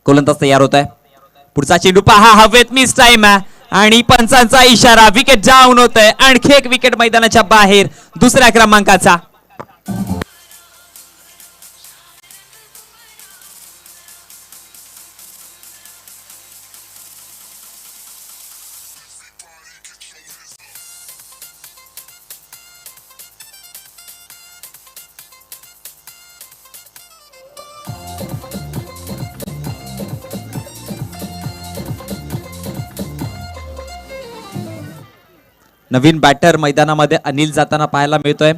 गोलंदाज तयार होत आहे. पुढचा चेंडू पहा, हवेत मिस टाइम आहे आणि पंचांचा इशारा. विकेट डाऊन होत आहे. आणखी एक विकेट मैदानाच्या बाहेर दुसऱ्या क्रमांकाचा. नवीन बॅटर मैदानामध्ये अनिल जाताना पाहायला मिळतोय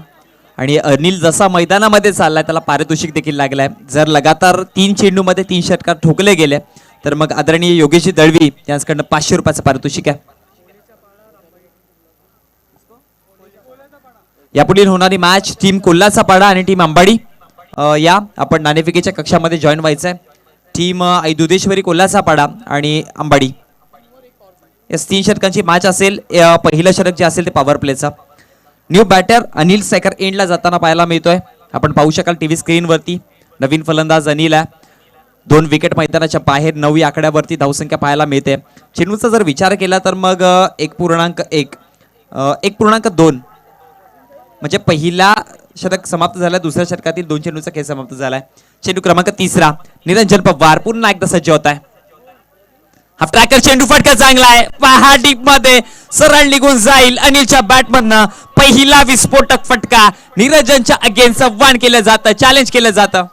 आणि अनिल जसा मैदानामध्ये चाललाय त्याला पारितोषिक देखील लागलाय. जर लगातार 3 चेंडूमध्ये 3 षटकार ठोकले गेले तर मग आदरणीय योगेश दळवी यांच्याकडनं 500 रुपयाचं पारितोषिक आहे. यापुढील होणारी मॅच टीम कोल्हाचा पाडा आणि टीम अंबाडी. या आपण नाणेफेकीच्या कक्षामध्ये जॉईन व्हायचंय. टीम आई दुधेश्वरी कोल्हाचा पाडा आणि अंबाडी या 3 षटकांची मॅच असेल. पहिलं षटक जे असेल ते पॉवर प्लेचं. न्यू बॅटर अनिल सेकर एंडला जाताना पाहायला मिळतोय. आपण पाहू शकाल टीव्ही स्क्रीनवरती. नवीन फलंदाज अनिल आहे. 2 विकेट मैदानाच्या बाहेर 9 आकड्यावरती धावसंख्या पाहायला मिळते. चेंडूचा जर विचार केला तर मग 1.1 1.2 म्हणजे पहिला षटक समाप्त झाला. दुसऱ्या षटकातील 2 चेंडूचा खेळ समाप्त झालाय. चेंडू क्रमांक 3 निरंजन पवार पुन्हा एकदा सज्ज होत आहे. हा ट्रॅकर चेंडू फटका चांगला आहे. पहा डीप मध्ये सरळ निघून जाईल. अनिलच्या बॅटमधनं पहिला विस्फोटक फटका. निरंजनच्या अगेन्स्ट आव्हान केलं जातं, चॅलेंज केलं जातं.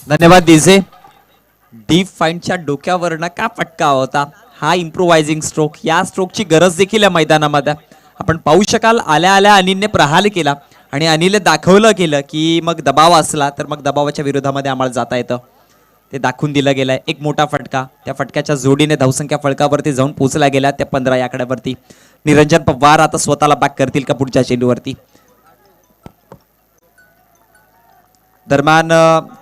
धन्यवाद डीजे. डीप फाइंडच्या डोक्यावरनं का फटका होता हा इम्प्रोवायझिंग स्ट्रोक. या स्ट्रोकची गरज देखील आहे मैदानामध्ये. आपण पाहू शकाल आल्या आल्या अनिलने प्रहार केला आणि अनिलने दाखवलं केलं की मग दबाव असला तर मग दबावाच्या विरोधामध्ये आम्हाला जाता येतं. ते दाखवून दिलं गेलंय. एक मोठा फटका. त्या फटक्याच्या जोडीने धावसंख्या फळकावरती जाऊन पोहोचल्या गेल्या त्या 15 या आकड्यावरती. निरंजन पवार आता स्वतःला बॅक करतील का पुढच्या चेंडूवरती. दरम्यान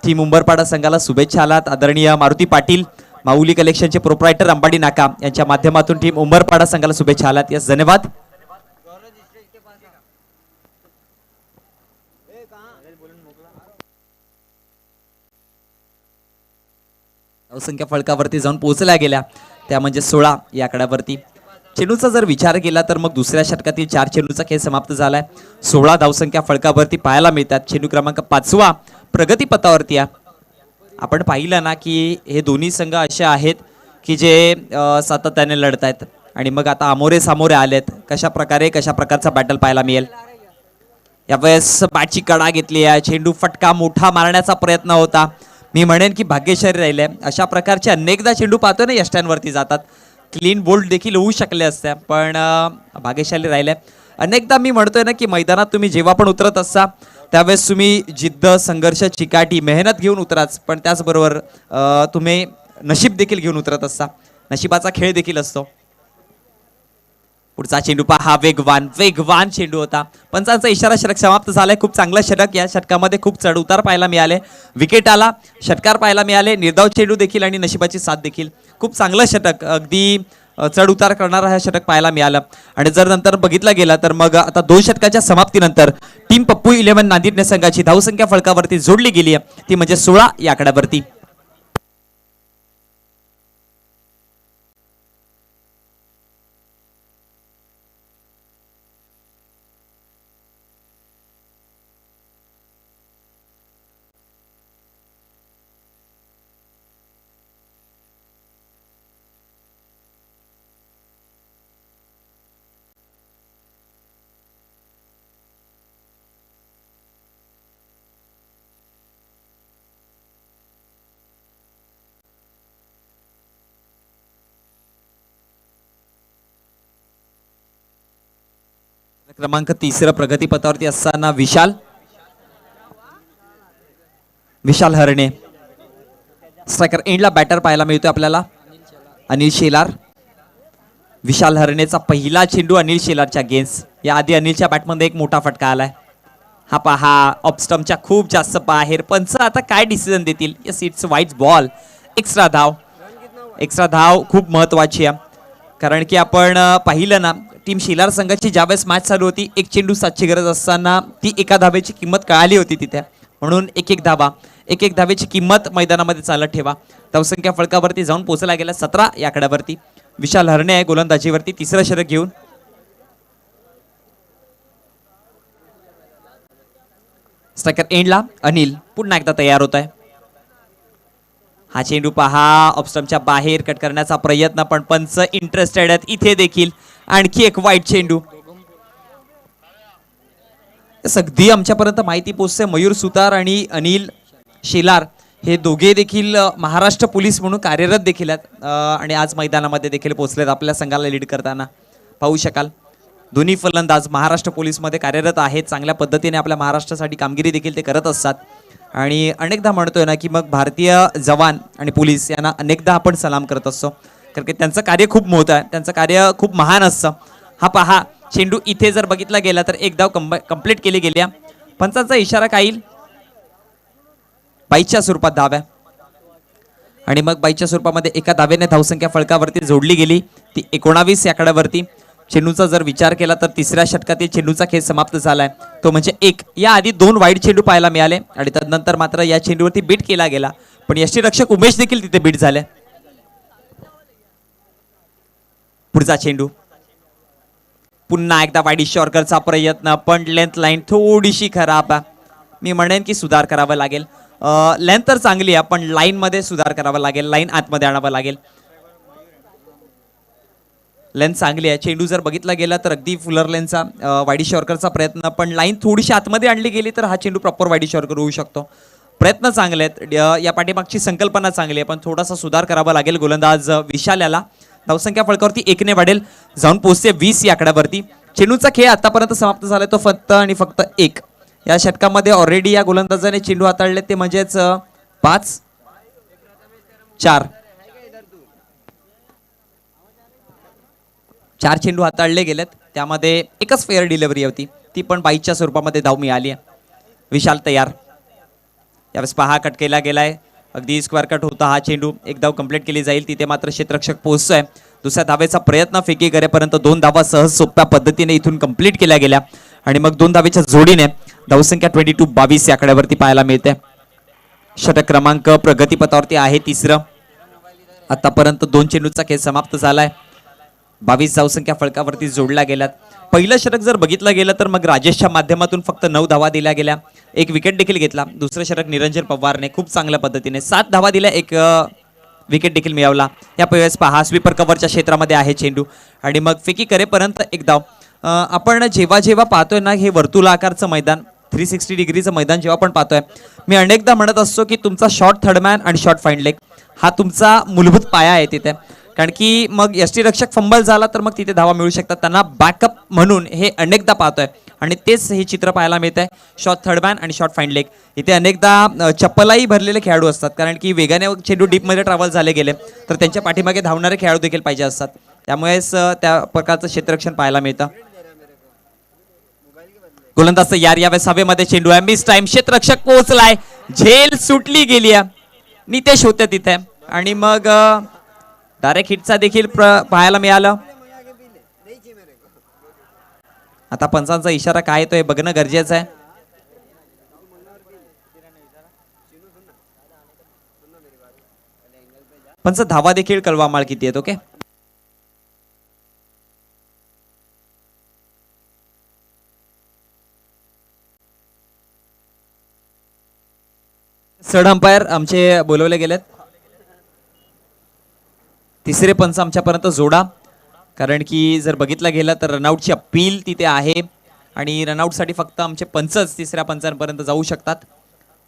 टीम उंबरपाडा संघाला शुभेच्छा आलात. आदरणीय मारुती पाटील माऊली कलेक्शनचे प्रोप्रायटर अंबाडी नाका यांच्या माध्यमातून टीम उंबरपाडा संघाला शुभेच्छा आलात. यस धन्यवाद. धावसंख्या फळकावरती जाऊन पोहोचल्या गेल्या त्या म्हणजे 16 या आकड्यावरती. चेंडूचा जर विचार केला तर मग दुसऱ्या षटकातील 4 चेंडूचा खेळ समाप्त झालाय. 16 धावसंख्या फळकावरती पाहायला मिळतात. चेंडू क्रमांक 5 प्रगतीपथावरती आहे. आपण पाहिलं ना की हे दोन्ही संघ असे आहेत की जे सातत्याने लढत आहेत आणि मग आता आमोरे सामोरे आलेत. कशा प्रकारचा बॅटल पाहायला मिळेल. यावेळेस बॅटची कडा घेतली आहे. चेंडू फटका मोठा मारण्याचा प्रयत्न होता. मी म्हणेन की भाग्यशाली राहिले. अशा प्रकारचे अनेकदा चेंडू पाहतो ना यष्ट्यांवरती जातात. क्लीन बोल्ड देखील होऊ शकले असते पण भाग्यशाली राहिले. अनेकदा मी म्हणतोय ना की मैदानात तुम्ही जेव्हा पण उतरत असता त्यावेळेस तुम्ही जिद्द संघर्ष चिकाटी मेहनत घेऊन उतराच पण त्याचबरोबर तुम्ही नशीब देखील घेऊन उतरत असता. नशिबाचा खेळ देखील असतो. पुढचा चेंडू पहा वेगवान चेंडू होता. पंचांचा इशारा. षटक समाप्त झालाय. खूप चांगला षटक. या षटकामध्ये खूप चढ उतार पाहायला मिळाले. विकेट आला, षटकार पाहायला मिळाले, निर्धाव चेंडू देखील आणि नशिबाची साथ देखील. खूप चांगलं षटक. अगदी चढ उतार करणारा हे षटक पाहायला मिळालं. आणि जर नंतर बघितलं गेलं तर मग आता 2 षटकाच्या समाप्तीनंतर टीम पप्पू 11 नांदेड संघाची धावसंख्या फळकावरती जोडली गेली आहे ती म्हणजे 16 या आकड्यावरती. क्रमांक 3 प्रगतीपथावरती असताना विशाल हरणे. स्ट्रायकर एंडला बॅटर पाहायला मिळतोय आपल्याला. अनिल शेलार. विशाल हरणेचा पहिला चेंडू अनिल शेलारच्या गेन्स. या आधी अनिलच्या बॅटमध्ये एक मोठा फटका आलाय. हा पहा ऑफस्टमच्या खूप जास्त बाहेर. पंच आता काय डिसिजन देतील. Yes it's white ball. Extra धाव. एक्स्ट्रा धाव खूप महत्वाची आहे, कारण की आपण पाहिलं ना टीम शेलार संघाची ज्यावेळेस मॅच चालू होती, एक चेंडू 7ची गरज असताना ती एका धावेची किंमत कळाली होती तिथे. म्हणून एक एक धावा, एक एक धावेची किंमत मैदानामध्ये चालत ठेवा. धावसंख्या फलकावरती जाऊन पोहोचला गेला 17 या आकड्यावरती. विशाल हरणे आहे गोलंदाजीवरती तिसरं षटक घेऊन. स्ट्रायकर एंडला अनिल पुन्हा एकदा तयार होत आहे. हा चेंडू पहा ऑफस्टमच्या बाहेर कट करण्याचा प्रयत्न, पण पंच इंटरेस्टेड आहेत इथे देखील. आणखी एक वाईट चेंडू. अगदी आमच्यापर्यंत माहिती पोहोचते मयूर सुतार आणि अनिल शेलार हे दोघे देखील महाराष्ट्र पोलीस म्हणून कार्यरत देखील आहेत आणि आज मैदानामध्ये देखील पोहोचलेत आपल्या संघाला लीड करताना. पाहू शकाल दोन्ही फलंदाज महाराष्ट्र पोलीसमध्ये कार्यरत आहेत. चांगल्या पद्धतीने आपल्या महाराष्ट्रासाठी कामगिरी देखील ते करत असतात. आणि अनेकदा म्हणतोय ना की मग भारतीय जवान आणि पोलीस यांना अनेकदा आपण सलाम करत असतो, कारण की त्यांचं कार्य खूप मोठं आहे, त्यांचं कार्य खूप महान असतं. हा पहा चेंडू इथे जर बघितला गेला तर एक धाव कंप्लीट केली गेली. पंचांचा इशारा काय येईल. बाईच्या स्वरूपात धाव आहे आणि मग बाईच्या स्वरूपामध्ये एका धावेने धावसंख्या फलकावरती जोडली गेली. ती 19 या आकड्यावरती. चेंडूचा जर विचार केला तर तिसऱ्या षटकातील चेंडूचा खेळ समाप्त झालाय, तो म्हणजे एक. या आधी 2 वाईट चेंडू पाहायला मिळाले आणि तदनंतर मात्र या चेंडूवरती बीट केला गेला, पण यष्टीरक्षक उमेश देखील तिथे बीट झाले. पुढचा चेंडू पुन्हा एकदा वाईड शॉर्करचा प्रयत्न, पण लेंथ लाईन थोडीशी खराब आहे. मी म्हणेन की सुधार करावा लागेल. लेंथ तर चांगली आहे, पण लाईन मध्ये सुधार करावा लागेल. लाईन आतमध्ये आणावं लागेल. लेंथ चांगली आहे. चेंडू जर बघितला गेला तर अगदी फुलर लेनचा वाईडी शॉर्करचा प्रयत्न, पण लाईन थोडीशी आतमध्ये आणली गेली तर हा चेंडू प्रॉपर वाईडी शॉर्कर होऊ शकतो. प्रयत्न चांगले आहेत. या पाठीमागची संकल्पना चांगली आहे, पण थोडासा सुधार करावा लागेल गोलंदाज विशाल याला. धावसंख्या फलकावरती 1 वाढेल, जाऊन पोहोचते 20 या आकड्यावरती. चेंडूचा खेळ आतापर्यंत समाप्त झालाय तो फक्त आणि फक्त 1. या षटकामध्ये ऑलरेडी या गोलंदाजाने चेंडू हाताळले ते म्हणजेच 5-4. 4 चेंडू हाताळले गेलेत, त्यामध्ये एकच फेअर डिलिव्हरी होती, ती पण बाईच्या स्वरूपामध्ये धाव मिळाली आहे. विशाल तयार. यावेळेस पहा कट केला गेलाय, अगदी स्क्वेअर कट होता हा चेंडू. एक धाव कंप्लीट केली जाईल, तिथे मात्र क्षेत्ररक्षक पोहोचतोय. दुसऱ्या धावेचा प्रयत्न फेकी करेपर्यंत 2 धावा सहज सोप्या पद्धतीने इथून कंप्लीट केल्या गेल्या आणि मग 2 धावेच्या जोडीने धावसंख्या 22-22 या आकड्यावरती पाहायला मिळते. षटक क्रमांक प्रगतीपथावरती आहे 3रं. आतापर्यंत 2 चेंडूचा खेळ समाप्त झालाय. 22 धावसंख्या फलकावरती जोडल्या गेल्यात. पहिलं षटक जर बघितलं गेलं तर मग राजेशच्या माध्यमातून फक्त 9 धावा दिल्या गेल्या, 1 विकेट देखील घेतला. दुसरं षटक निरंजन पवारने खूप चांगल्या पद्धतीने 7 धावा दिल्या, 1 विकेट देखील मिळवला. या वेळेस पहा स्वीपर कव्हरच्या क्षेत्रामध्ये आहे चेंडू आणि मग फेकी करेपर्यंत 1 धाव. आपण जेव्हा जेव्हा पाहतोय ना हे वर्तुळाकारचं मैदान, 360 डिग्रीचं मैदान जेव्हा आपण पाहतोय, मी अनेकदा म्हणत असतो की तुमचा शॉर्ट थर्डमॅन आणि शॉर्ट फाईन लेग हा तुमचा मूलभूत पाया आहे तिथे, कारण की मग यष्टीरक्षक फंबल झाला तर मग तिथे धावा मिळू शकतात. त्यांना बॅकअप म्हणून हे अनेकदा पाहतोय आणि तेच हे चित्र पाहायला मिळत आहे. शॉर्ट थर्डमॅन आणि शॉर्ट फाईन लेग इथे अनेकदा चप्पलाही भरलेले खेळाडू असतात, कारण की वेगाने चेंडू डीपमध्ये ट्रॅव्हल झाले गेले तर त्यांच्या पाठीमागे धावणारे खेळाडू देखील पाहिजे असतात. त्यामुळेच त्या प्रकारचं क्षेत्ररक्षण पाहायला मिळतं. गोलंदाज यार यावेळेस हवेमध्ये चेंडू आहे, मिस टाइम. क्षेत्ररक्षक पोहोचलाय, झेल सुटली गेली आहे. नितेश होते तिथे आणि मग डायरेक्ट हिटचा देखील पाहायला मिळालं. आता पंचांचा इशारा काय येतोय बघणं गरजेचं आहे. पंच धावा देखील कळवा माळ किती आहेत. ओके, सड अंपायर आमचे बोलवले गेलेत. तिसरे पंच आमच्यापर्यंत जोडा, कारण की जर बघितलं गेलं तर रनआउटची अपील तिथे आहे आणि रनआउटसाठी फक्त आमचे पंचच तिसऱ्या पंचांपर्यंत जाऊ शकतात.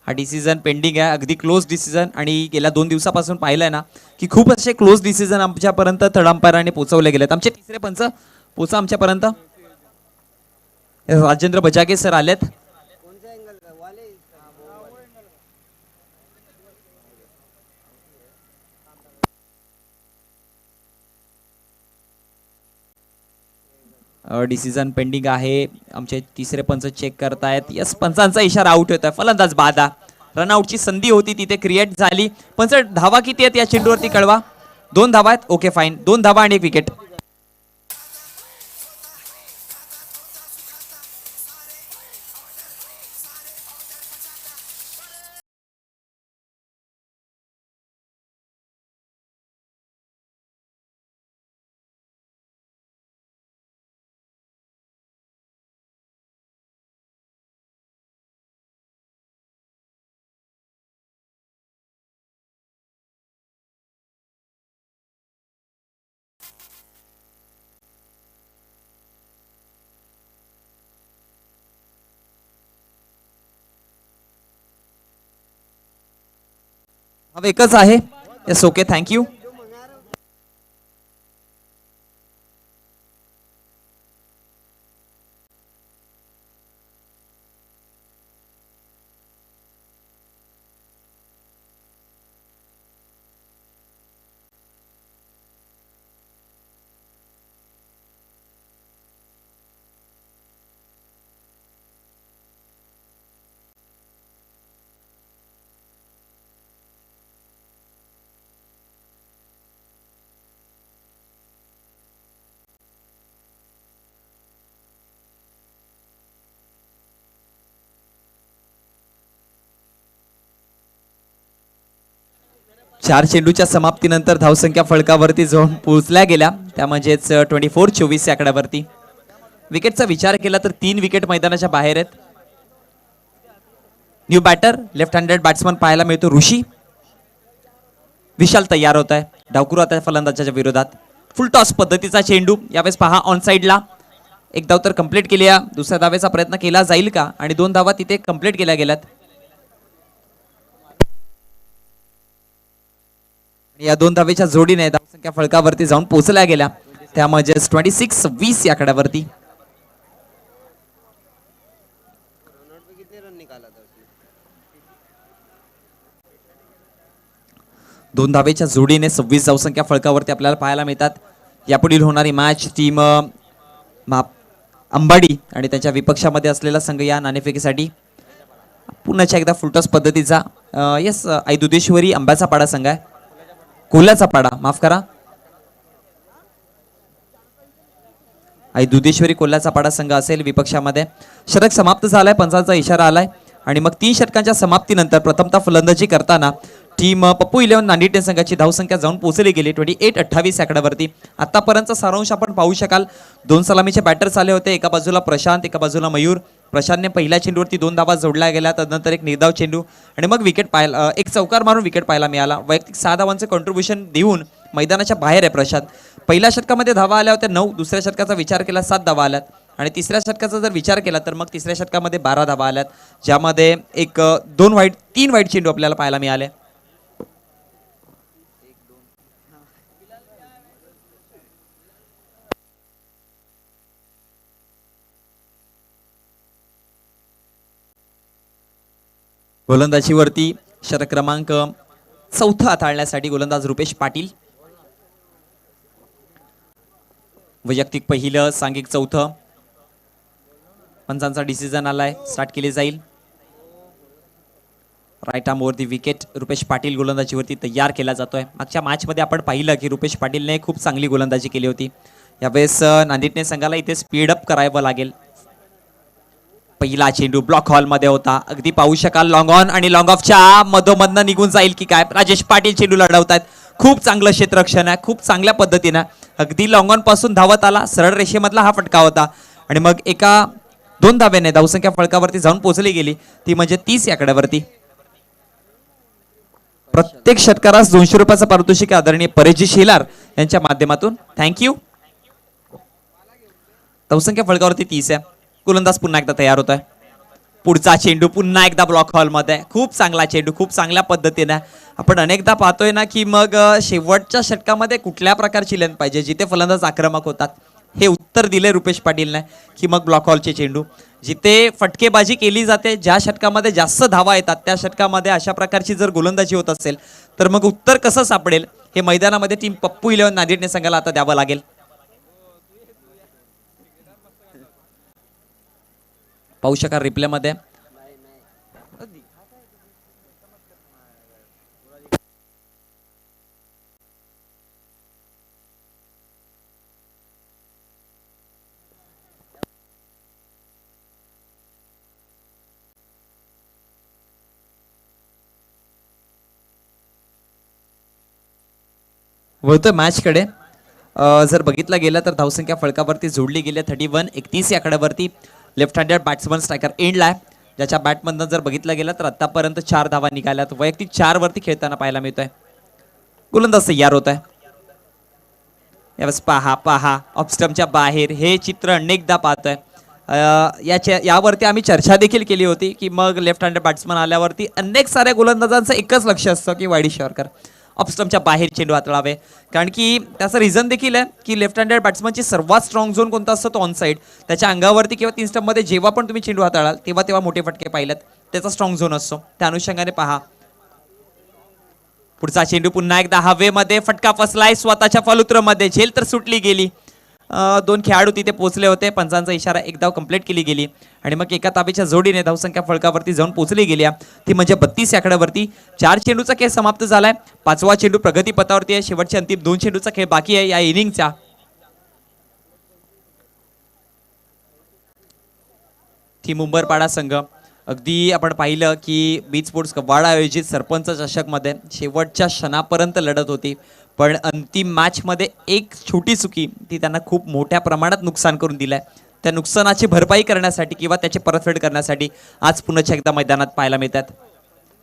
हा डिसिजन पेंडिंग आहे, अगदी क्लोज डिसिजन. आणि गेल्या 2 दिवसापासून पाहिलंय ना की खूप असे क्लोज डिसिजन आमच्यापर्यंत थर्ड अंपायरांनी पोहोचवले गेलेत. आमचे तिसरे पंच पोचा आमच्यापर्यंत. राजेंद्र बजागे सर आलेत. डिसिजन पेंडिंग आहे. आमचे तिसरे पंच चेक करतायत. यस, पंचांचा इशारा आउट होतोय. फलंदाज बादा. रनआउटची संधी होती तिथे क्रिएट झाली. पंच धावा किती आहेत या चेंडूवरती कळवा. 2 धावा आहेत. Okay fine. 2 धावा आणि 1 विकेट. अब एकच आहे. Yes, okay, thank you. चार चेंडूच्या समाप्तीनंतर धावसंख्या फळकावरती जाऊन पोहोचल्या गेल्या. त्या म्हणजेच 24-24 या आकड्यावरती. विकेटचा विचार केला तर 3 विकेट मैदानाच्या बाहेर आहेत. New batter left handed batsman पाहायला मिळतो ऋषी. विशाल तयार होत आहे. डावकुरा त्या फलंदाजाच्या विरोधात. फुल टॉस पद्धतीचा चेंडू. यावेळेस पहा ऑन साइडला. एक धाव तर कंप्लीट केली. दुसऱ्या धावेचा प्रयत्न केला जाईल का. आणि 2 धावा तिथे कंप्लीट केल्या गेल्यात. या 2 धावेच्या जोडीने धावसंख्या फळकावरती जाऊन पोहोचल्या गेल्या. त्या म्हणजेच 26-20 या आकड्यावरती. 2 धावेच्या जोडीने 26 धावसंख्या फळकावरती आपल्याला पाहायला मिळतात. यापुढील होणारी मॅच टीम अंबाडी आणि त्यांच्या विपक्षामध्ये असलेला संघ या नाणेफेकीसाठी पुन्हा एकदा फुलटॉस पद्धतीचा यस आई दुधेश्वरी अंब्याचा पाडा संघ आहे. कोल्ह्याचा पाडा, माफ करा, आई दुधेश्वरी कोल्ह्याचा पाडा संघ असेल विपक्षामध्ये. षटक समाप्त झालाय. पंचांचा इशारा आलाय. आणि मग 3 षटकांच्या समाप्तीनंतर प्रथमतः फलंदाजी करताना टीम पप्पू 11 नांदेड संघाची धावसंख्या जाऊन पोहोचली गेली 28-28 या आकड्यावरती. आतापर्यंतचा सारांश आपण पाहू शकाल. 2 सलामीचे बॅटर्स आले होते. एका बाजूला प्रशांत, एका बाजूला मयूर. प्रशांतने पहिल्या चेंडूवरती 2 धावा जोडल्या गेल्या. त्यानंतर एक निर्धाव चेंडू आणि मग विकेट पाहायला, एक चौकार मारून विकेट पाहायला मिळाला. वैयक्तिक 6 धावांचे कॉन्ट्रीब्युशन देऊन मैदानाच्या बाहेर आहे प्रशांत. पहिल्या षटकामध्ये धावा आल्या होत्या 9. दुसऱ्या षटकाचा विचार केला 7 धावा आल्यात. आणि तिसऱ्या षटकाचा जर विचार केला तर मग तिसऱ्या षटकामध्ये 12 धावा आल्यात. ज्यामध्ये 3 वाईट चेंडू आपल्याला पाहायला मिळाले. गोलंदाजीवरती षटक क्रमांक 4 हाताळण्यासाठी गोलंदाज रुपेश पाटील. वैयक्तिक पहिलं, सांघिक 4. पंचांचा डिसिजन आलाय. स्टार्ट केले जाईल. राईट आर्म वरती विकेट. रुपेश पाटील गोलंदाजीवरती तयार केला जातोय. मागच्या मॅच मध्ये आपण पाहिलं की रुपेश पाटीलने खूप चांगली गोलंदाजी केली होती. यावेळेस नांदेडने संघाला इथे स्पीड अप करावं लागेल. पहिला चेंडू ब्लॉक हॉल मध्ये होता. अगदी पाहू शकाल लॉंग ऑन आणि लॉंग ऑफच्या मधोमधनं निघून जाईल की काय. राजेश पाटील चेंडू लढवतात. खूप चांगलं क्षेत्ररक्षण आहे. खूप चांगल्या पद्धतीनं अगदी लॉंग ऑन पासून धावत आला. सरळ रेषेमधला हा फटका होता. आणि मग 2 धाव्याने धावसंख्या फळकावरती जाऊन पोहोचली गेली. ती म्हणजे 30 या आकड्यावरती. प्रत्येक षटकारास 200 रुपयाचं पारितोषिक आदरणीय परेशजी शेलार यांच्या माध्यमातून. थँक्यू. धावसंख्या फळकावरती 30 आहे. गोलंदाज पुन्हा एकदा तयार होतोय. पुढचा चेंडू पुन्हा एकदा ब्लॉक हॉल मध्ये. खूप चांगला चेंडू, खूप चांगल्या पद्धतीने. आपण अनेकदा पाहतोय ना की मग शेवटच्या षटकामध्ये कुठल्या प्रकारची लेंथ पाहिजे जिथे फलंदाज आक्रमक होतात. हे उत्तर दिले रुपेश पाटीलने की मग ब्लॉक हॉलचे चेंडू जिथे फटकेबाजी केली जाते, ज्या षटकामध्ये जास्त धावा येतात त्या षटकामध्ये अशा प्रकारची जर गोलंदाजी होत असेल तर मग उत्तर कसं सापडेल हे मैदानामध्ये टीम पप्पू 11 नांदेडने संघाला आता द्यावं लागेल. पाहू शकाल रिप्ले मध्ये. वळतोय मॅच कडे. जर बघितलं गेलं तर धावसंख्या फळकावरती जोडली गेली 31-31 या आकड्यावरती. लेफ्ट हँडेड बॅट्समन स्ट्रायकर एंडला आहे, ज्याच्या बॅटमधनं जर बघितलं गेलं तर आतापर्यंत 4 धावा निघाल्यात. वैयक्तिक 4 वरती खेळताना पाहायला मिळतोय. गोलंदाज तयार होत आहे. यावेळेस पहा पहा ऑफस्टमच्या बाहेर हे चित्र अनेकदा पाहतोय. यावरती आम्ही चर्चा देखील केली होती की मग लेफ्ट हँडेड बॅट्समन आल्यावरती अनेक साऱ्या गोलंदाजांचं एकच लक्ष असतं की वाईडी शॉर्कर ऑफस्टमच्या बाहेर चेंडू हाताळावे. कारण की त्याचं रिझन देखील आहे की लेफ्ट हँडेड बॅट्समनची सर्वात स्ट्रॉंग झोन कोणता असतो तो ऑन साईड. त्याच्या अंगावरती किंवा 3 स्टंपमध्ये जेव्हा पण तुम्ही चेंडू हाताळाल तेव्हा तेव्हा मोठे फटके पाहिलेत, त्याचा स्ट्रॉंग झोन असतो. त्या अनुषंगाने पहा पुढचा चेंडू पुन्हा एकदा हवेमध्ये, फटका फसलाय स्वतःच्या फलुत्रमध्ये, झेल तर सुटली गेली. 2 खेळाडू तिथे पोहोचले होते. पंचांचा इशारा एक धाव कंप्लीट केली गेली आणि मग एका ताबेच्या जोडीने धावसंख्या फळकावरती जाऊन पोहोचली गेली. ती म्हणजे 32 या आकड्यावरती. 4 चेंडूचा खेळ समाप्त झालाय. 5वा चेंडू प्रगतीपथावरती आहे. शेवटचे अंतिम 2 चेंडूचा खेळ बाकी आहे या इनिंगचा. ती मुंबरपाडा संघ अगदी आपण पाहिलं की बीच स्पोर्ट्स कवाडा आयोजित सरपंच चषक मध्ये शेवटच्या क्षणापर्यंत लढत होती, पण अंतिम मॅच मध्ये एक छोटी चुकी ती त्यांना खूप मोठ्या प्रमाणात नुकसान करून दिलंय. त्या नुकसानाची भरपाई करण्यासाठी किंवा त्याची परतफेड करण्यासाठी आज पुन्हा एकदा मैदानात पाहायला मिळतात.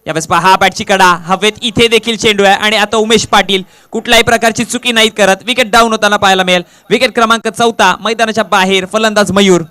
यावेळेस पहा बॅटची कडा हवेत, इथे देखील चेंडू आहे आणि आता उमेश पाटील कुठल्याही प्रकारची चुकी नाही करत. विकेट डाऊन होताना पाहायला मिळेल. विकेट क्रमांक 4 मैदानाच्या बाहेर. फलंदाज मयूर.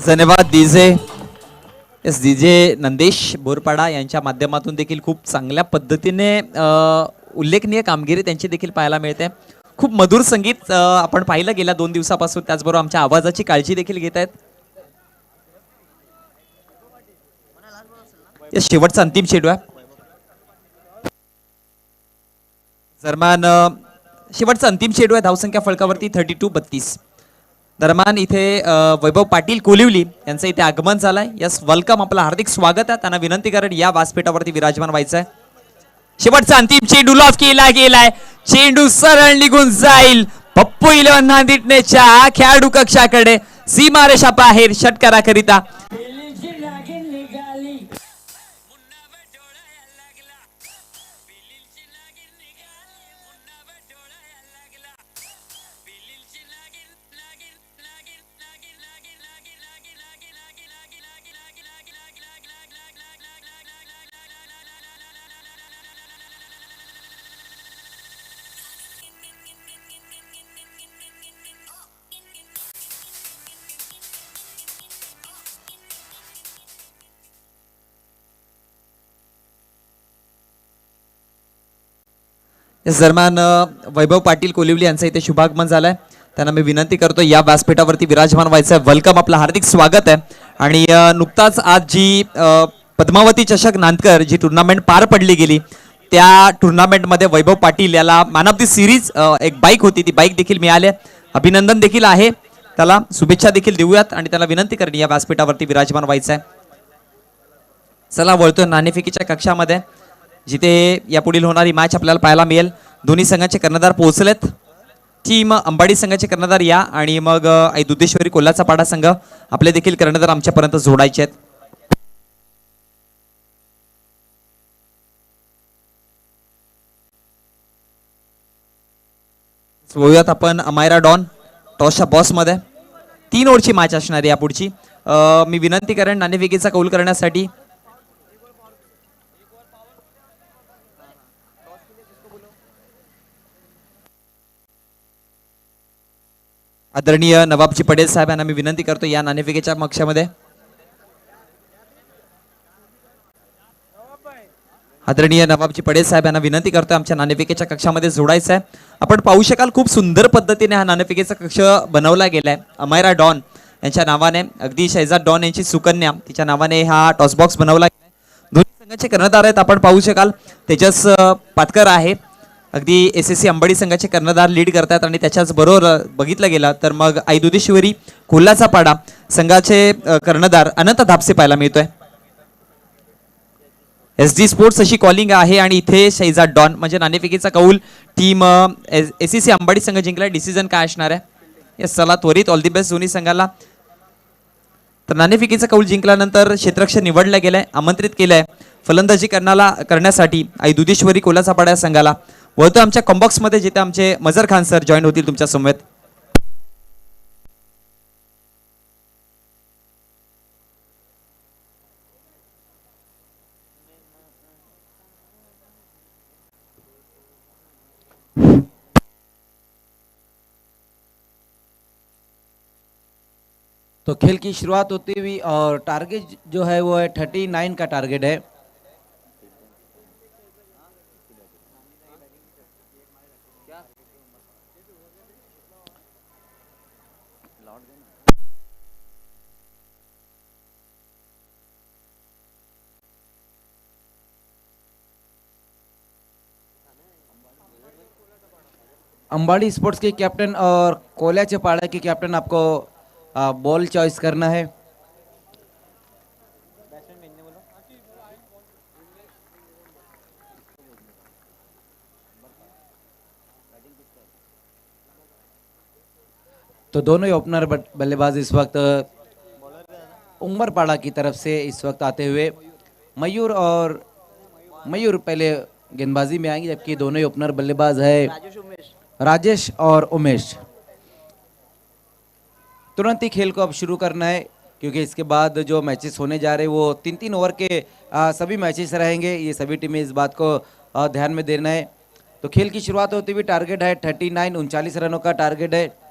धन्यवाद DJ. S DJ Nandesh Borpada यांच्या माध्यमातून देखील खूप चांगल्या पद्धतीने उल्लेखनीय कामगिरी त्यांची देखील पाहायला मिळते. खूप मधुर संगीत आपण पाहिलं गेल्या 2 दिवसापासून. त्याचबरोबर आमच्या आवाजाची काळजी देखील घेत आहेत. शेवटचा अंतिम चेंडू आहे दरम्यान. शेवटचा अंतिम चेंडू आहे धावसंख्या फळकावरती 32-32. दरम्यान इथे वैभव पाटील कोलिवली यांचं इथे आगमन झालंय. यस वेलकम, आपलं हार्दिक स्वागत आहे. त्यांना विनंती करेन या व्यासपीठावरती विराजमान व्हायचंय. शेवटचा अंतिम चेंडू लॉफ केला गेलाय. चेंडू सरळ निघून जाईल पप्पू 11 नांदिटनेच्या खेळाडू कक्षाकडे. सीमारेषा बाहेर षटकाराकरिता. दरम्यान वैभव पाटील कोलिवली यांचं इथे शुभागमन झालंय. त्यांना मी विनंती करतो या व्यासपीठावरती विराजमान व्हायचं. वेलकम, आपलं हार्दिक स्वागत आहे. आणि नुकताच आज जी पद्मावती चषक नांदकर जी टुर्नामेंट पार पडली गेली त्या टुर्नामेंटमध्ये वैभव पाटील याला मॅन ऑफ द सिरीज एक बाईक होती, ती बाईक देखील मिळाली. अभिनंदन देखील आहे त्याला, शुभेच्छा देखील देऊयात आणि त्याला विनंती करेन या व्यासपीठावरती विराजमान व्हायचं आहे. चला वळतोय नाणेफेकीच्या कक्षामध्ये, जिथे यापुढील होणारी मॅच आपल्याला पाहायला मिळेल. दोन्ही संघाचे कर्णधार पोहोचलेत. टीम अंबाडी संघाचे कर्णधार या आणि मग आई दुधेश्वरी कोल्हाचा पाडा संघ आपले देखील कर्णधार आमच्यापर्यंत जोडायचे आहेत. बघूयात आपण अमायरा डॉन टॉसच्या बॉस मध्ये 3 ओव्हरची मॅच असणार आहे यापुढची. मी विनंती करेन नाणेफेकीचा कौल करण्यासाठी. आदरणीय नवाबजी पटेल साहेब यांना मी विनंती करतो या नाणेफेकीच्या कक्षामध्ये. आदरणीय नवाबजी पटेल साहेब यांना विनंती करतो आमच्या नाणेफेकीच्या कक्षामध्ये जोडायचं आहे. आपण पाहू शकाल खूप सुंदर पद्धतीने हा नाणेफेकीचा कक्ष बनवला गेलाय. अमायरा डॉन यांच्या नावाने, अगदी शहजाद डॉन यांची सुकन्या तिच्या नावाने हा टॉस बॉक्स बनवला गेलाय. दोन्ही संघाचे कर्णधार आहेत. आपण पाहू शकाल तेजस पातकर आहे, अगदी SSC अंबडी संघाचे कर्णधार लीड करतात आणि त्याच्याच बरोबर बघितलं गेलं तर मग आई दुधेश्वरी कोल्हाचा पाडा संघाचे कर्णधार अनंत धापसे पाहायला मिळतोय. SD स्पोर्ट्स अशी कॉलिंग आहे आणि इथे शहजाद डॉन म्हणजे नाणेफेकीचा कौल टीम SSC अंबाडी संघ जिंकला. डिसिजन काय असणार आहे? यस, चला त्वरित ऑल दी बेस्ट दोन्ही संघाला. तर नाणेफेकीचा कौल जिंकल्यानंतर क्षेत्ररक्षक निवडलं गेलंय, आमंत्रित केलंय फलंदाजी करण्यासाठी आई दुधेश्वरी कोल्हाचा पाडा संघाला. वळतो आमच्या कॉम्बॉक्स मध्ये जिथे आमचे मजर खान सर जॉईन होतील तुमच्या समवेत. तो खेल की शुरुआत होती हुई और टारगेट जो है वो है 39 का टारगेट है. अंबाड़ी स्पोर्ट्स के कैप्टन और कोल्याचे पाड़ा के कैप्टन आपको बॉल चॉइस करना है. तो दोनों ही ओपनर बल्लेबाज इस वक्त उमरपाड़ा की तरफ से इस वक्त आते हुए मयूर पहले गेंदबाजी में आएंगे, जबकि दोनों ही ओपनर बल्लेबाज है राजेश और उमेश. तुरंत ही खेल को अब शुरू करना है क्योंकि इसके बाद जो मैचेस होने जा रहे हैं वो 3-3 ओवर के सभी मैचेस रहेंगे. ये सभी टीमें इस बात को ध्यान में देना है. तो खेल की शुरुआत होती हुई टारगेट है 39, 39 रनों का टारगेट है.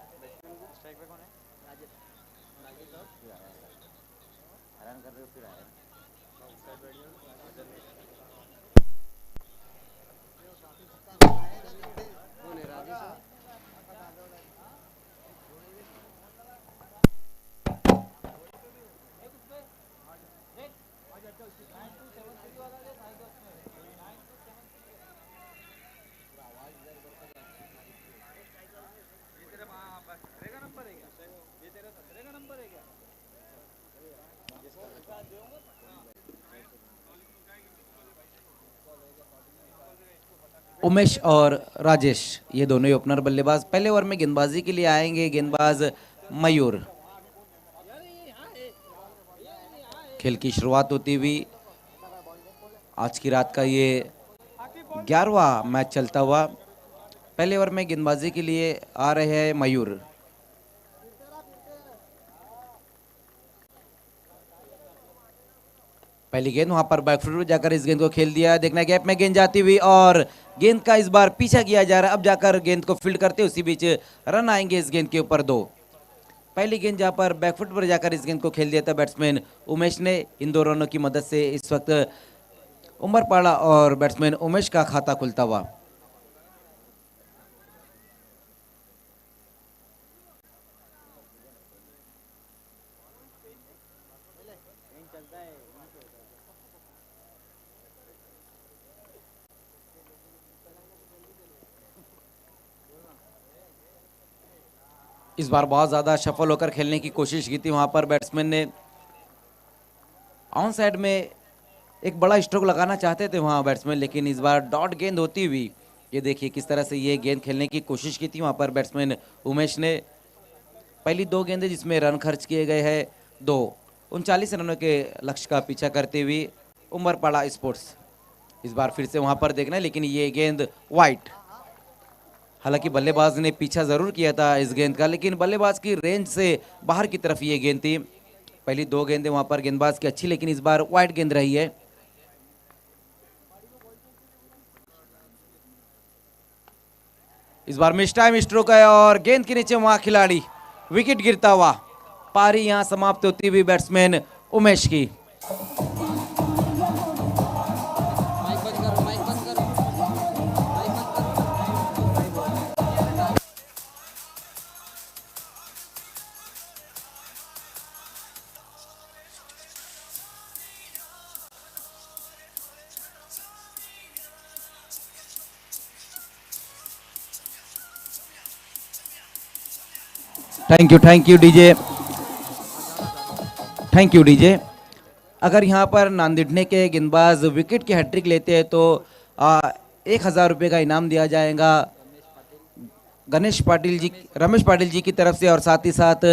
उमेश और राजेश ये दोनों ही ओपनर बल्लेबाज पहले ओवर में गेंदबाजी के लिए आएंगे. गेंदबाज मयूर. खेल की शुरुआत होती हुई आज की रात का ये 11वां मैच चलता हुआ. पहले ओवर में गेंदबाजी के लिए आ रहे हैं मयूर. पहली गेंद वहां पर बैकफुट में जाकर इस गेंद को खेल दिया. देखना गैप में गेंद जाती हुई और गेंद का इस बार पीछा किया जा रहा है. अब जाकर गेंद को फील्ड करते उसी बीच रन आएंगे इस गेंद के ऊपर 2. पहली गेंद जहां पर बैकफुट पर जाकर इस गेंद को खेल दिया था बैट्समैन उमेश ने. इन 2 रनों की मदद से इस वक्त उमरपाड़ा और बैट्समैन उमेश का खाता खुलता हुआ. इस बार बहुत ज्यादा सफल होकर खेलने की कोशिश की थी. वहां पर बैट्समैन ने ऑन साइड में एक बड़ा स्ट्रोक लगाना चाहते थे वहां बैट्समैन, लेकिन इस बार डॉट गेंद होती हुई ये देखिए किस तरह से ये गेंद खेलने की कोशिश की थी वहां पर बैट्समैन उमेश ने. पहली 2 गेंदें जिसमें रन खर्च किए गए हैं 2. 39 रनों के लक्ष्य का पीछा करते हुए उमरपाड़ा स्पोर्ट्स इस बार फिर से वहां पर देखना है, लेकिन ये गेंद वाइट. हालांकि बल्लेबाज ने पीछा जरूर किया था इस गेंद का, लेकिन बल्लेबाज की रेंज से बाहर की तरफ ये गेंद थी. पहली 2 गेंदें वहां पर गेंदबाज की अच्छी, लेकिन इस बार वाइड गेंद रही है. इस बार मिस टाइम स्ट्रोक है और गेंद के नीचे वहां खिलाड़ी विकेट गिरता हुआ, पारी यहां समाप्त होती हुई बैट्समैन उमेश की। Thank you DJ, thank you DJ. अगर यहाँ पर नांदेड़ने के गेंदबाज विकेट की हैट्रिक लेते हैं तो 1,000 रुपये का इनाम दिया जाएगा गणेश पाटिल जी, रमेश पाटिल जी की तरफ से, और साथ ही साथ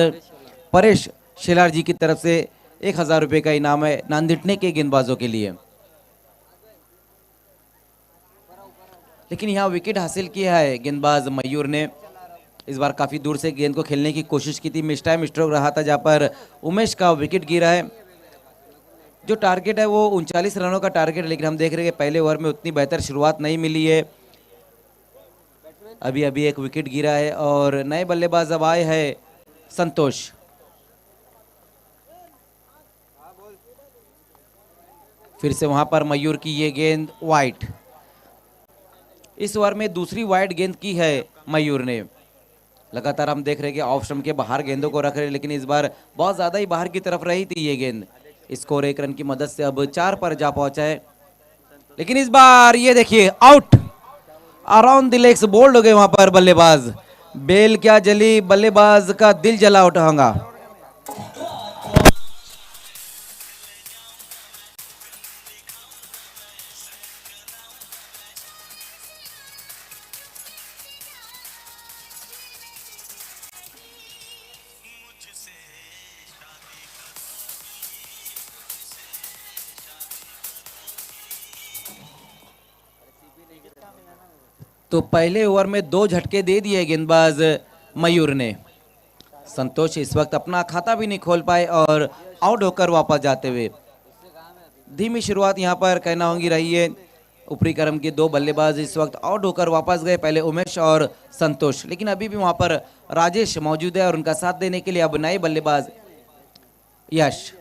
परेश शेलार जी की तरफ से 1,000 रुपये का इनाम है नांदेड़ने के गेंदबाजों के लिए। लेकिन यहाँ विकेट हासिल किया है गेंदबाज मयूर ने। इस बार काफ़ी दूर से गेंद को खेलने की कोशिश की थी, मिस टाइम स्ट्रोक रहा था जहाँ पर उमेश का विकेट गिरा है। जो टारगेट है वो 39 रनों का टारगेट है, लेकिन हम देख रहे हैं कि पहले ओवर में उतनी बेहतर शुरुआत नहीं मिली है। अभी अभी एक विकेट गिरा है और नए बल्लेबाज अब आए हैं संतोष। फिर से वहां पर मयूर की ये गेंद वाइड। इस ओवर में दूसरी वाइड गेंद की है मयूर ने। लगातार हम देख रहे हैं कि ऑफ स्टंप के बाहर गेंदों को रख रहे हैं, लेकिन इस बार बहुत ज़्यादा ही बाहर की तरफ रही थी ये गेंद। स्कोर 1 रन की मदद से अब 4 पर जा पहुंचा है, लेकिन इस बार ये देखिए out, around the legs bowled हो गए वहां पर बल्लेबाज। बेल क्या जली, बल्लेबाज का दिल जला उठा होगा। तो पहले ओवर में 2 झटके दे दिए गेंदबाज मयूर ने। संतोष इस वक्त अपना खाता भी नहीं खोल पाए और आउट होकर वापस जाते हुए। धीमी शुरुआत यहां पर कहना होगी रही है। ऊपरी क्रम के 2 बल्लेबाज इस वक्त आउट होकर वापस गए, पहले उमेश और संतोष, लेकिन अभी भी वहां पर राजेश मौजूद है और उनका साथ देने के लिए अब नए बल्लेबाज यश।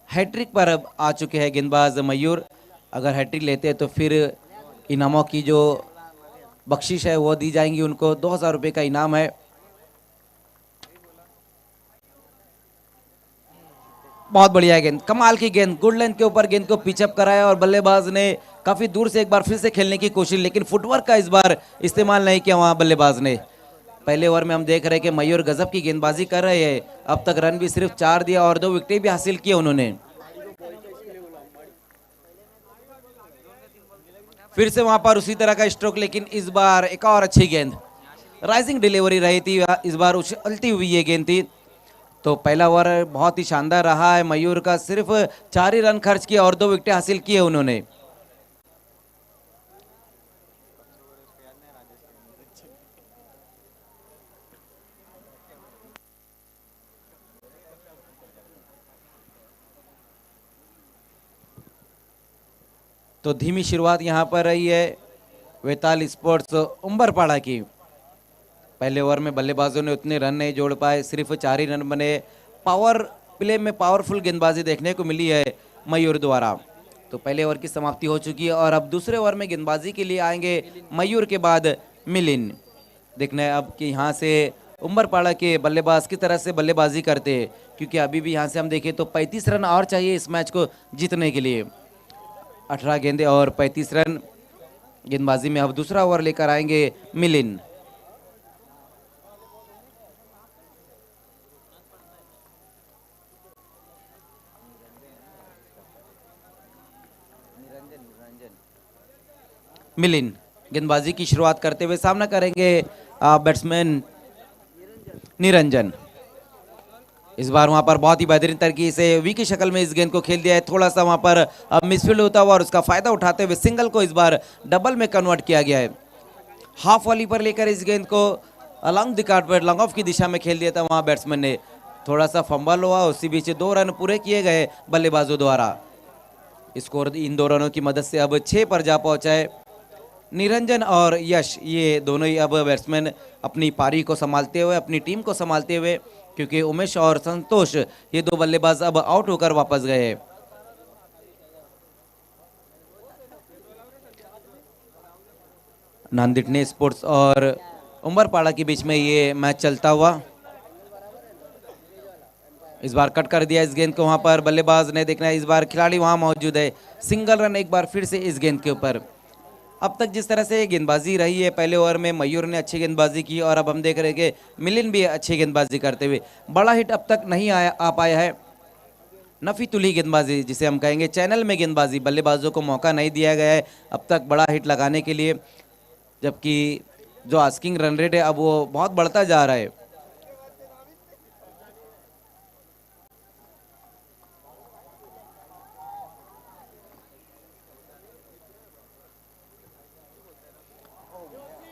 हैट्रिक पर अब आ चुके हैं गेंदबाज मयूर। अगर हैट्रिक लेते हैं तो फिर इनामों की जो बख्शिश है वो दी जाएंगी उनको। 2,000 रुपये का इनाम है। बहुत बढ़िया गेंद, कमाल की गेंद, गुड लेंथ के ऊपर गेंद को पिचअप कराया और बल्लेबाज ने काफी दूर से एक बार फिर से खेलने की कोशिश, लेकिन फुटवर्क का इस बार इस्तेमाल नहीं किया वहां बल्लेबाज ने। पहले ओवर में हम देख रहे हैं कि मयूर गजब की गेंदबाजी कर रहे हैं। अब तक रन भी सिर्फ 4 दिया और 2 विकेट भी हासिल किए उन्होंने। फिर से वहां पर उसी तरह का स्ट्रोक, लेकिन इस बार एक और अच्छी गेंद, राइजिंग डिलीवरी रही थी, इस बार उछलती हुई ये गेंद थी। तो पहला ओवर बहुत ही शानदार रहा है मयूर का, सिर्फ 4 ही रन खर्च किए और 2 विकेट हासिल किए उन्होंने। तो धीमी शुरुआत यहां पर रही है वेताल स्पोर्ट्स उम्बरपाड़ा की। पहले ओवर में बल्लेबाजों ने उतने रन नहीं जोड़ पाए, सिर्फ 4 ही रन बने। पावर प्ले में पावरफुल गेंदबाजी देखने को मिली है मयूर द्वारा। तो पहले ओवर की समाप्ति हो चुकी है और अब दूसरे ओवर में गेंदबाजी के लिए आएंगे मयूर के बाद मिलिन। देखना है अब कि यहाँ से उम्बरपाड़ा के बल्लेबाज किस तरह से बल्लेबाजी करते हैं, क्योंकि अभी भी यहाँ से हम देखें तो 35 रन और चाहिए इस मैच को जीतने के लिए। 18 गेंदे और 35 रन गेंदबाजी में। अब दूसरा ओवर लेकर आएंगे मिलिन। मिलिन गेंदबाजी की शुरुआत करते हुए सामना करेंगे बैट्समैन निरंजन। इस बार वहां पर बहुत ही बेहतरीन तरीके से वी की शक्ल में इस गेंद को खेल दिया है। थोड़ा सा वहां पर अब मिसफील्ड होता हुआ और उसका फायदा उठाते हुए सिंगल को इस बार डबल में कन्वर्ट किया गया है। हाफ वॉली पर लेकर इस गेंद को along the carpet long off की दिशा में खेल दिया था वहां बैट्समैन ने। थोड़ा सा फंबल हुआ, उसी बीच 2 रन पूरे किए गए बल्लेबाजों द्वारा। स्कोर इन दो रनों की मदद से अब 6 पर जा पहुंचा है। निरंजन और यश ये दोनों ही अब बैट्समैन अपनी पारी को संभालते हुए, अपनी टीम को संभालते हुए, क्योंकि उमेश और संतोष ये दो बल्लेबाज अब आउट होकर वापस गए हैं। नांदिटने स्पोर्ट्स और उमरपाड़ा के बीच में ये मैच चलता हुआ। इस बार कट कर दिया इस गेंद को, वहां पर बल्लेबाज ने देखना है, इस बार खिलाड़ी वहां मौजूद है। सिंगल रन एक बार फिर से इस गेंद के ऊपर। अब तक जिस तरह से गेंदबाजी रही है, पहले ओवर में मयूर ने अच्छी गेंदबाजी की और अब हम देख रहे हैं कि मिलिन भी अच्छी गेंदबाजी करते हुए, बड़ा हिट अब तक नहीं आ पाया है। नफी तुली गेंदबाजी जिसे हम कहेंगे, चैनल में गेंदबाजी, बल्लेबाजों को मौका नहीं दिया गया है अब तक बड़ा हिट लगाने के लिए, जबकि जो आस्किंग रन रेट है अब वो बहुत बढ़ता जा रहा है।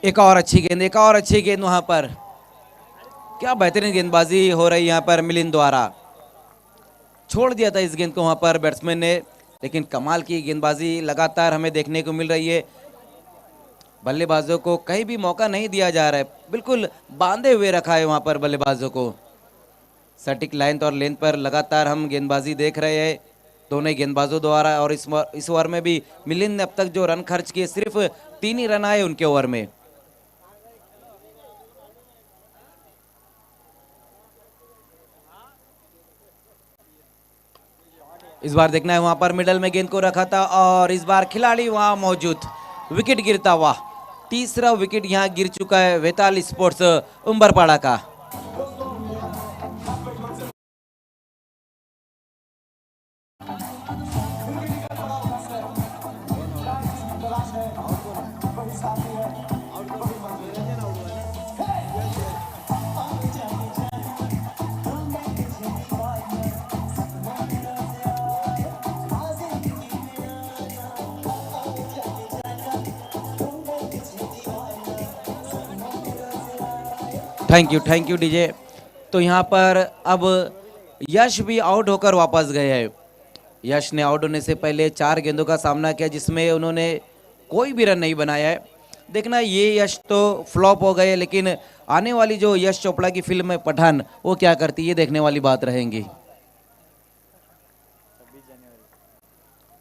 एक और अच्छी गेंद, एक और अच्छी गेंद वहां पर। क्या बेहतरीन गेंदबाजी हो रही यहां पर मिलिन द्वारा। छोड़ दिया था इस गेंद को वहां पर बैट्समैन ने, लेकिन कमाल की गेंदबाजी लगातार हमें देखने को मिल रही है। बल्लेबाजों को कहीं भी मौका नहीं दिया जा रहा है, बिल्कुल बांधे हुए रखा है वहां पर बल्लेबाजों को। सटीक लाइन और लेंथ पर लगातार हम गेंदबाजी देख रहे हैं दोनों ही गेंदबाजों द्वारा। और इस ओवर में भी मिलिन ने अब तक जो रन खर्च किए, सिर्फ 3 ही रन आए उनके ओवर में। इस बार देखना है, वहां पर मिडल में गेंद को रखा था और इस बार खिलाड़ी वहां मौजूद, विकेट गिरता हुआ। तीसरा विकेट यहां गिर चुका है वेताल स्पोर्ट्स उम्बरपाड़ा का। Thank you DJ. तो यहाँ पर अब यश भी आउट होकर वापस गए हैं। यश ने आउट होने से पहले 4 गेंदों का सामना किया जिसमें उन्होंने कोई भी रन नहीं बनाया है। देखना ये यश तो फ्लॉप हो गए, लेकिन आने वाली जो यश चोपड़ा की फिल्म है पठान, वो क्या करती है, ये देखने वाली बात रहेंगी।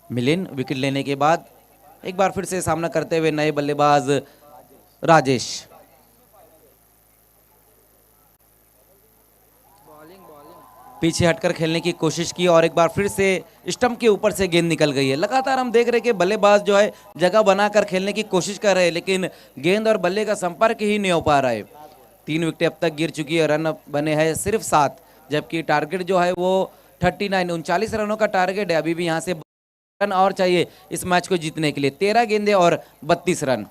मिलिन विकेट लेने के बाद एक बार फिर से सामना करते हुए नए बल्लेबाज राजेश। पीछे हटकर खेलने की कोशिश की और एक बार फिर से स्टंप के ऊपर से गेंद निकल गई है। लगातार हम देख रहे हैं कि बल्लेबाज जो है जगह बनाकर खेलने की कोशिश कर रहे हैं, लेकिन गेंद और बल्ले का संपर्क ही नहीं हो पा रहा है। 3 विकेटें अब तक गिर चुकी है, रन बने हैं सिर्फ 7, जबकि टारगेट जो है वो 39 रनों का टारगेट है। अभी भी यहाँ से रन और चाहिए इस मैच को जीतने के लिए। 13 गेंदें और 32 रन।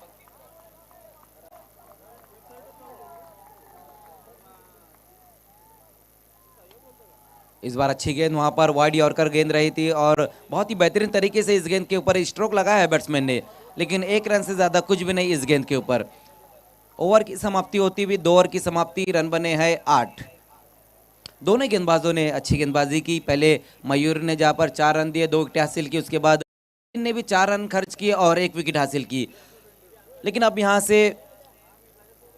इस बार अच्छी गेंद वहां पर वाइड यॉर्कर गेंद रही थी और बहुत ही बेहतरीन तरीके से इस गेंद के ऊपर स्ट्रोक लगाया है बैट्समैन ने, लेकिन 1 रन से ज्यादा कुछ भी नहीं इस गेंद के ऊपर। ओवर की समाप्ति होती हुई 2 ओवर की समाप्ति, रन बने हैं 8। दोनों गेंदबाजों ने अच्छी गेंदबाजी की। पहले मयूर ने जहां पर 4 रन दिए, 2 विकेट हासिल की, उसके बाद ने भी 4 रन खर्च किए और 1 विकेट हासिल की। लेकिन अब यहाँ से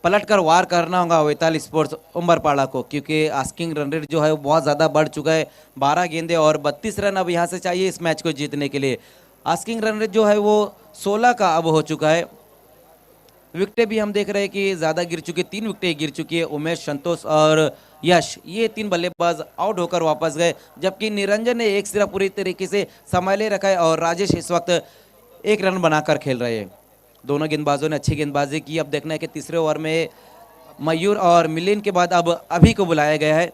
पलटकर वार करना होगा वेताल स्पोर्ट्स उम्बरपाड़ा को, क्योंकि आस्किंग रन रेट जो है वो बहुत ज़्यादा बढ़ चुका है। 12 गेंदे और 32 रन अब यहाँ से चाहिए इस मैच को जीतने के लिए। आस्किंग रन रेट जो है वो 16 का अब हो चुका है। विकेटें भी हम देख रहे हैं कि ज़्यादा गिर चुकी, 3 विकेटें गिर चुकी है। उमेश, संतोष और यश ये 3 बल्लेबाज आउट होकर वापस गए, जबकि निरंजन ने एक सिरा पूरी तरीके से संभाले रखा है और राजेश इस वक्त 1 रन बनाकर खेल रहे हैं। दोनों गेंदबाजों ने अच्छी गेंदबाजी की। अब देखना है कि तीसरे ओवर में मयूर और मिलिन के बाद अब अभी को बुलाया गया है।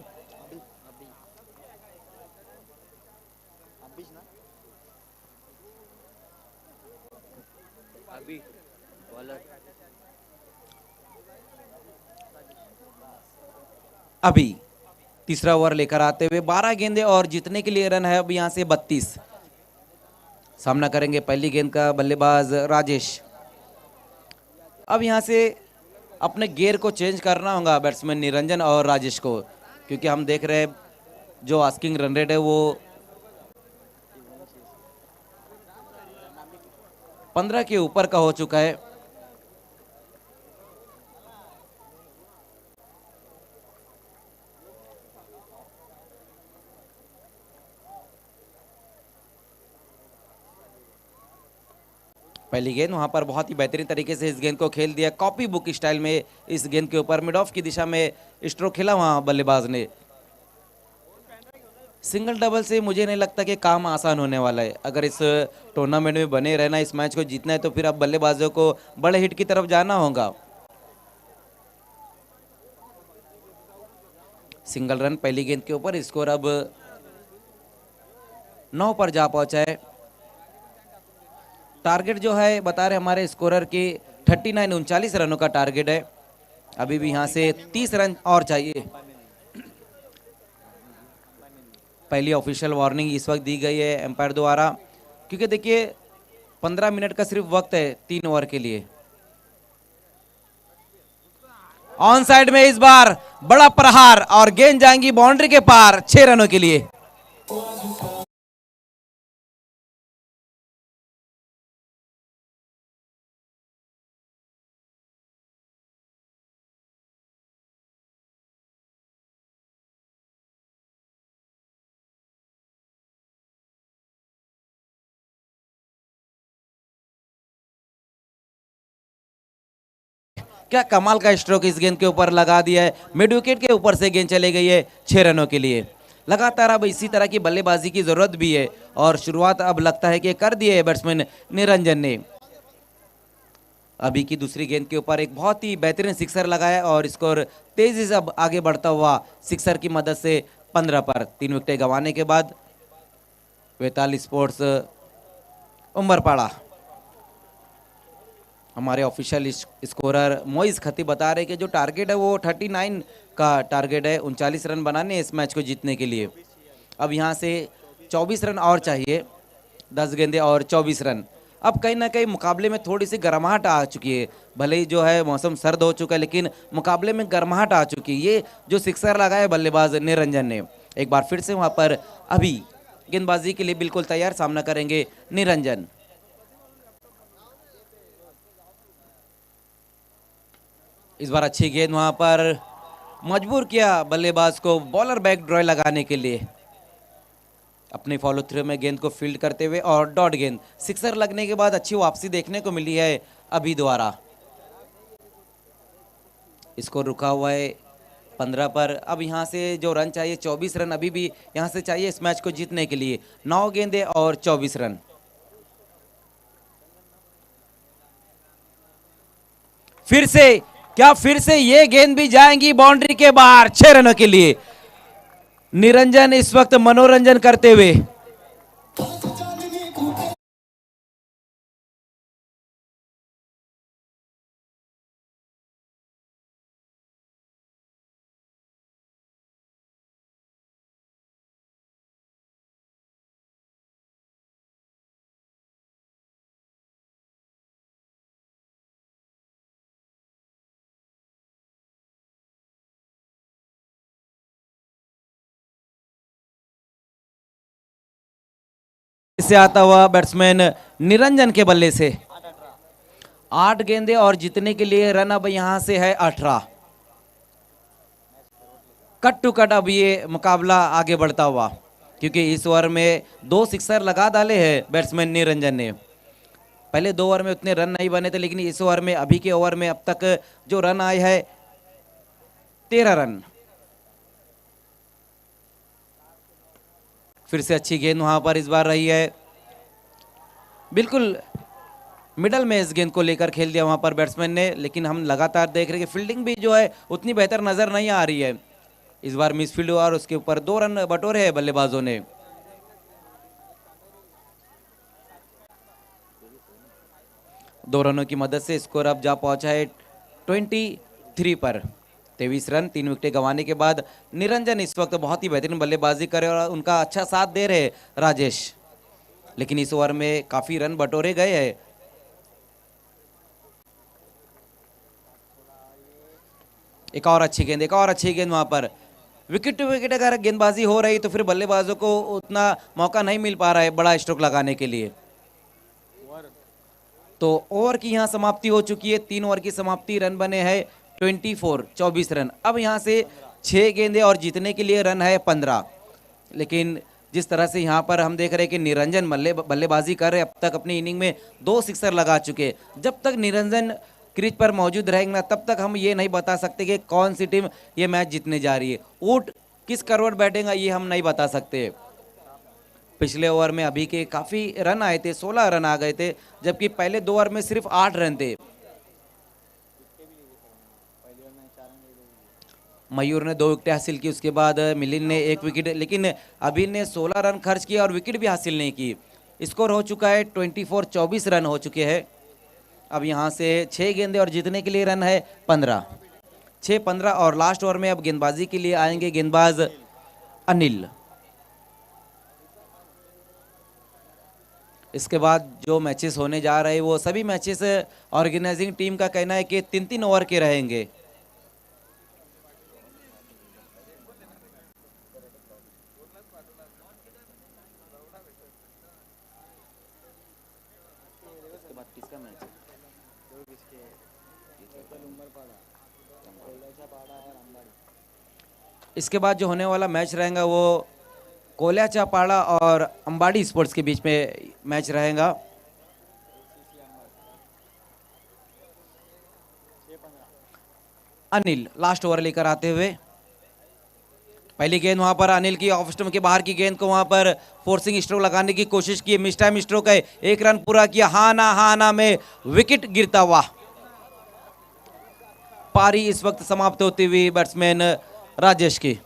अभी तीसरा ओवर लेकर आते हुए 12 गेंदे और जीतने के लिए रन है अब यहां से 32। सामना करेंगे पहली गेंद का बल्लेबाज राजेश। अब यहाँ से अपने गियर को चेंज करना होगा बैट्समैन निरंजन और राजेश को, क्योंकि हम देख रहे हैं जो आस्किंग रन रेट है वो 15 के ऊपर का हो चुका है। पहली गेंद वहां पर बहुत ही बेहतरीन तरीके से इस गेंद को खेल दिया, कॉपी बुक स्टाइल में इस गेंद के ऊपर मिड ऑफ की दिशा में स्ट्रोक खेला वहां बल्लेबाज ने। सिंगल डबल से मुझे नहीं लगता कि काम आसान होने वाला है। अगर इस टूर्नामेंट में बने रहना, इस मैच को जीतना है, तो फिर अब बल्लेबाजों को बड़े हिट की तरफ जाना होगा। सिंगल रन पहली गेंद के ऊपर, स्कोर अब 9 पर जा पहुंचा है। टारगेट जो है बता रहे हमारे स्कोरर की 39 रनों का टारगेट है। अभी भी यहां से 30 रन और चाहिए। पहली ऑफिशियल वार्निंग इस वक्त दी गई है एम्पायर द्वारा, क्योंकि देखिए 15 मिनट का सिर्फ वक्त है 3 ओवर के लिए। ऑन साइड में इस बार बड़ा प्रहार और गेंद जाएंगी बाउंड्री के पार 6 रनों के लिए। क्या कमाल का स्ट्रोक इस गेंद के ऊपर लगा दिया है। मिड विकेट के ऊपर से गेंद चले गई है 6 रनों के लिए। लगातार अब इसी तरह की बल्लेबाजी की जरूरत भी है और शुरुआत अब लगता है कि कर दी है बैट्समैन निरंजन ने। अभी की दूसरी गेंद के ऊपर एक बहुत ही बेहतरीन सिक्सर लगाया और स्कोर तेजी से अब आगे बढ़ता हुआ सिक्सर की मदद से 15 पर। 3 विकेटें गंवाने के बाद वेताल स्पोर्ट्स उमरपाड़ा, हमारे ऑफिशियल स्कोरर मोइज खती बता रहे कि जो टारगेट है वो 39 का टारगेट है, 39 रन बनाने इस मैच को जीतने के लिए। अब यहाँ से 24 रन और चाहिए, 10 गेंदें और 24 रन। अब कहीं ना कहीं मुकाबले में थोड़ी सी गर्माहट आ चुकी है। भले ही जो है मौसम सर्द हो चुका है, लेकिन मुकाबले में गर्माहट आ चुकी है। ये जो सिक्सर लगाया बल्लेबाज निरंजन ने, एक बार फिर से वहाँ पर अभी गेंदबाजी के लिए बिल्कुल तैयार, सामना करेंगे निरंजन। इस बार अच्छी गेंद वहां पर मजबूर किया बल्लेबाज को बॉलर बैक ड्रॉय लगाने के लिए। अपने फॉलो थ्रू में गेंद को फील्ड करते हुए और डॉट गेंद, सिक्सर लगने के बाद अच्छी वापसी देखने को मिली है अभी द्वारा। इसको रुका हुआ है 15 पर। अब यहां से जो रन चाहिए 24 रन अभी भी यहां से चाहिए इस मैच को जीतने के लिए। 9 गेंदें और 24 रन। फिर से ये गेंद भी जाएंगी बाउंड्री के बाहर 6 रनों के लिए। निरंजन इस वक्त मनोरंजन करते हुए से आता हुआ बैट्समैन निरंजन के बल्ले से 8 गेंदें और जीतने के लिए रन अब यहां से है 18। कट टू कट अब ये मुकाबला आगे बढ़ता हुआ, क्योंकि इस ओवर में 2 सिक्सर लगा डाले हैं बैट्समैन निरंजन ने। पहले 2 ओवर में उतने रन नहीं बने थे, लेकिन इस ओवर में, अभी के ओवर में अब तक जो रन आए हैं 13 रन। फिर से अच्छी गेंद वहां पर इस बार रही है, बिल्कुल मिडल में इस गेंद को लेकर खेल दिया वहां पर बैट्समैन ने। लेकिन हम लगातार देख रहे हैं कि फील्डिंग भी जो है उतनी बेहतर नजर नहीं आ रही है। इस बार मिस फील्ड हुआ और उसके ऊपर 2 रन बटोरे हैं बल्लेबाजों ने। दो रनों की मदद से स्कोर अब जा पहुंचा है 23 पर। 23 रन, 3 विकेटें गंवाने के बाद निरंजन इस वक्त बहुत ही बेहतरीन बल्लेबाजी करे और उनका अच्छा साथ दे रहे राजेश। लेकिन इस ओवर में काफी रन बटोरे गए हैं। एक और अच्छी गेंद वहां पर। विकेट टू विकेट अगर गेंदबाजी हो रही तो फिर बल्लेबाजों को उतना मौका नहीं मिल पा रहा है बड़ा स्ट्रोक लगाने के लिए। तो ओवर की यहाँ समाप्ति हो चुकी है। 3 ओवर की समाप्ति, रन बने हैं 24 रन। अब यहाँ से 6 गेंदे और जीतने के लिए रन है 15। लेकिन जिस तरह से यहाँ पर हम देख रहे हैं कि निरंजन बल्लेबाजी कर रहे, अब तक अपनी इनिंग में 2 सिक्सर लगा चुके। जब तक निरंजन क्रीज पर मौजूद रहेंगे ना, तब तक हम ये नहीं बता सकते कि कौन सी टीम ये मैच जीतने जा रही है। ऊट किस करवट बैठेगा ये हम नहीं बता सकते। पिछले ओवर में अभी के काफ़ी रन आए थे, 16 रन आ गए थे, जबकि पहले 2 ओवर में सिर्फ 8 रन थे। मयूर ने 2 विकेट हासिल की, उसके बाद मिलिंद ने 1 विकेट, लेकिन अभी ने 16 रन खर्च किया और विकेट भी हासिल नहीं की। स्कोर हो चुका है 24 रन हो चुके हैं। अब यहाँ से 6 गेंदे और जीतने के लिए रन है 15, 6-15। और लास्ट ओवर में अब गेंदबाजी के लिए आएंगे गेंदबाज अनिल। इसके बाद जो मैचेस होने जा रहे हैं वो सभी मैचेस ऑर्गेनाइजिंग टीम का कहना है कि 3-3 ओवर के रहेंगे। इसके बाद जो होने वाला मैच रहेगा वो कोल्याचापाड़ा और अंबाड़ी स्पोर्ट्स के बीच में मैच रहेगा। अनिल लास्ट ओवर लेकर आते हुए, पहली गेंद वहां पर अनिल की ऑफ स्टंप के बाहर की गेंद को वहां पर फोर्सिंग स्ट्रोक लगाने की कोशिश की, मिस टाइम स्ट्रोक है, 1 रन पूरा किया। हा ना में विकेट गिरता हुआ। पारी इस वक्त समाप्त होती हुई बैट्समैन राजेश की।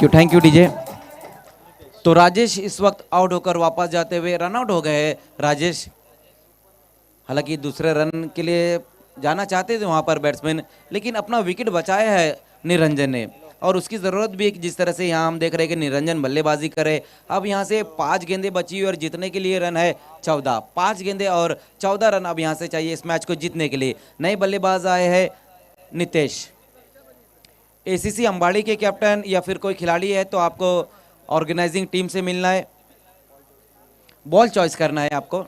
Thank you DJ. तो राजेश इस वक्त आउट होकर वापस जाते हुए रन आउट हो गए राजेश। हालांकि दूसरे रन के लिए जाना चाहते थे वहां पर बैट्समैन, लेकिन अपना विकेट बचाया है निरंजन ने, और उसकी ज़रूरत भी है। जिस तरह से यहाँ हम देख रहे हैं कि निरंजन बल्लेबाजी करे। अब यहाँ से 5 गेंदें बची हुई और जीतने के लिए रन है 14। 5 गेंदें और 14 रन अब यहाँ से चाहिए इस मैच को जीतने के लिए। नए बल्लेबाज आए हैं नितेश। एसीसी अंबाड़ी के कैप्टन या फिर कोई खिलाड़ी है तो आपको ऑर्गेनाइजिंग टीम से मिलना है, बॉल चॉइस करना है आपको।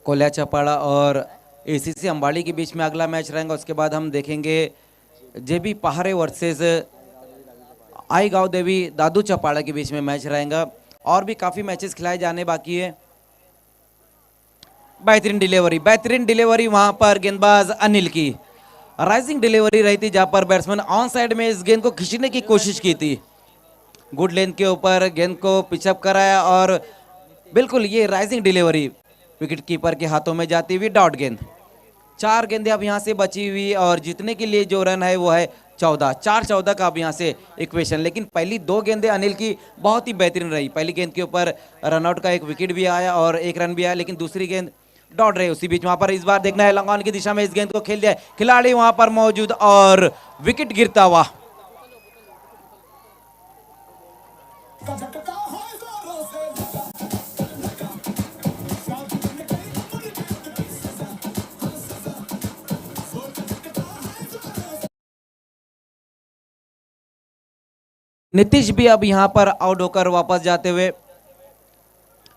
कोल्याचापाड़ा और एसीसी अंबाड़ी के बीच में अगला मैच रहेगा। उसके बाद हम देखेंगे जेबी पहाड़े वर्सेस आई गांव देवी दादू चपाड़ा के बीच में मैच रहेगा। और भी काफ़ी मैचेस खिलाए जाने बाकी है। बेहतरीन डिलीवरी वहां पर गेंदबाज अनिल की राइजिंग डिलीवरी रही थी, जहां पर बैट्समैन ऑन साइड में इस गेंद को खींचने की कोशिश की थी। गुड लेंथ के ऊपर गेंद को पिचअप कराया और बिल्कुल ये राइजिंग डिलीवरी विकेट कीपर के हाथों में जाती हुई डॉट गेंद। 4 गेंदें अब यहाँ से बची हुई और जीतने के लिए जो रन है वो है 14। 4-14 का अब यहाँ से इक्वेशन। लेकिन पहली 2 गेंदें अनिल की बहुत ही बेहतरीन रही। पहली गेंद के ऊपर रनआउट का 1 विकेट भी आया और 1 रन भी आया, लेकिन दूसरी गेंद डॉट रही। उसी बीच वहां पर इस बार देखना है लंगॉन की दिशा में इस गेंद को खेल दिया, खिलाड़ी वहां पर मौजूद और विकेट गिरता हुआ। नीतीश भी अब यहां पर आउट होकर वापस जाते हुए,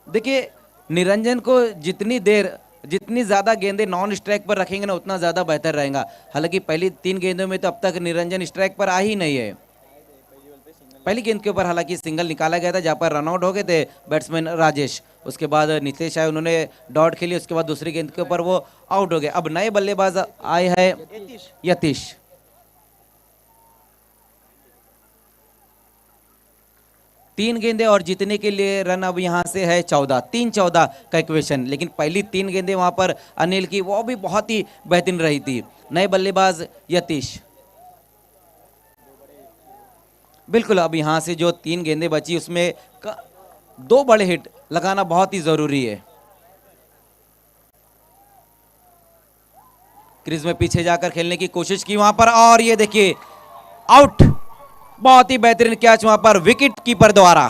देखिए निरंजन को जितनी ज़्यादा गेंदें नॉन स्ट्राइक पर रखेंगे ना उतना ज़्यादा बेहतर रहेगा। हालांकि पहली 3 गेंदों में तो अब तक निरंजन स्ट्राइक पर आ ही नहीं है। पहली गेंद के ऊपर हालांकि सिंगल निकाला गया था जहां पर रनआउट हो गए थे बैट्समैन राजेश। उसके बाद नीतीश आए, उन्होंने डॉट खेली। उसके बाद दूसरी गेंद के ऊपर वो आउट हो गए। अब नए बल्लेबाज आए हैं यतीश। 3 गेंदें और जीतने के लिए रन अब यहाँ से है 14, 3-14 का इक्वेशन। लेकिन पहली 3 गेंदें वहाँ पर अनिल की वो भी बहुत ही बेहतरीन रही थी। नए बल्लेबाज यतीश, बिल्कुल अब यहाँ से जो 3 गेंदें बची उसमें 2 बड़े हिट लगाना बहुत ही जरूरी है। क्रीज में पीछे जाकर खेलने की कोशिश की वहां पर, और ये देखिए आउट। बहुत ही बेहतरीन कैच वहां पर विकेट कीपर द्वारा।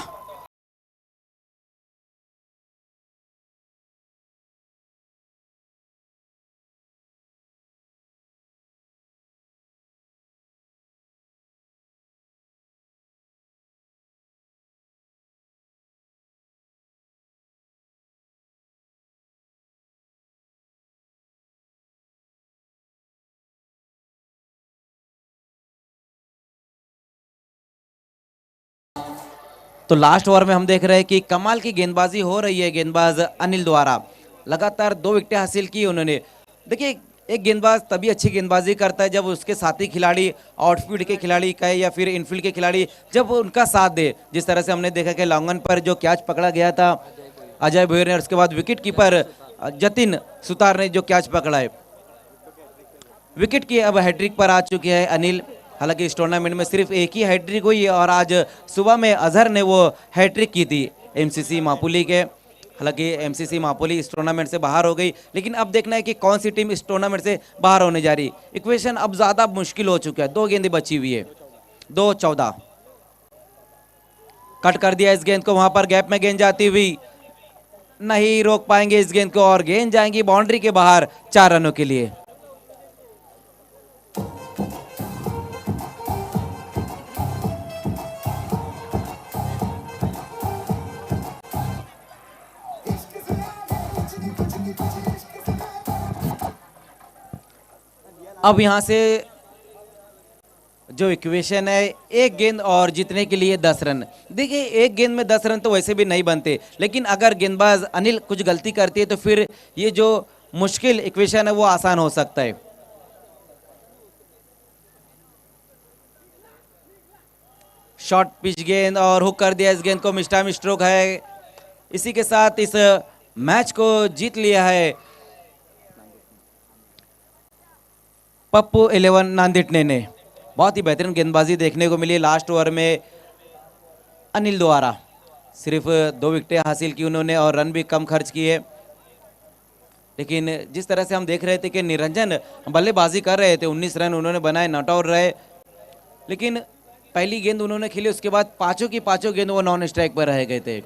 तो लास्ट ओवर में हम देख रहे हैं कि कमाल की गेंदबाजी हो रही है गेंदबाज अनिल द्वारा। लगातार 2 विकेटें हासिल की उन्होंने। देखिए एक गेंदबाज तभी अच्छी गेंदबाजी करता है जब उसके साथी खिलाड़ी, आउटफील्ड के खिलाड़ी कहे या फिर इनफील्ड के खिलाड़ी, जब उनका साथ दे। जिस तरह से हमने देखा कि लॉन्गन पर जो कैच पकड़ा गया था अजय भोयर ने, और उसके बाद विकेट कीपर जतिन सुतार ने जो कैच पकड़ा है। विकेट की अब हैट्रिक पर आ चुके हैं अनिल। हालांकि इस टूर्नामेंट में सिर्फ एक ही हैट्रिक हुई है और आज सुबह में अजहर ने वो हैट्रिक की थी एमसीसी मापुली के। हालांकि एमसीसी मापुली इस टूर्नामेंट से बाहर हो गई, लेकिन अब देखना है कि कौन सी टीम इस टूर्नामेंट से बाहर होने जा रही। इक्वेशन अब ज्यादा मुश्किल हो चुका है। 2 गेंदें बची हुई है, 2-14। कट कर दिया इस गेंद को, वहां पर गैप में गेंद जाती हुई, नहीं रोक पाएंगे इस गेंद को और गेंद जाएंगी बाउंड्री के बाहर 4 रनों के लिए। अब यहां से जो इक्वेशन है, 1 गेंद और जीतने के लिए 10 रन। देखिए 1 गेंद में 10 रन तो वैसे भी नहीं बनते, लेकिन अगर गेंदबाज अनिल कुछ गलती करती है तो फिर ये जो मुश्किल इक्वेशन है वो आसान हो सकता है। शॉर्ट पिच गेंद और हुक कर दिया इस गेंद को, मिस टाइम स्ट्रोक है। इसी के साथ इस मैच को जीत लिया है पप्पू 11 नांदिटने ने। बहुत ही बेहतरीन गेंदबाजी देखने को मिली लास्ट ओवर में अनिल द्वारा। सिर्फ 2 विकेटें हासिल की उन्होंने और रन भी कम खर्च किए। लेकिन जिस तरह से हम देख रहे थे कि निरंजन बल्लेबाजी कर रहे थे, 19 रन उन्होंने बनाए, नॉट आउट रहे। लेकिन पहली गेंद उन्होंने खेली, उसके बाद पांचों की पांचों गेंद वो नॉन स्ट्राइक पर रह गए थे।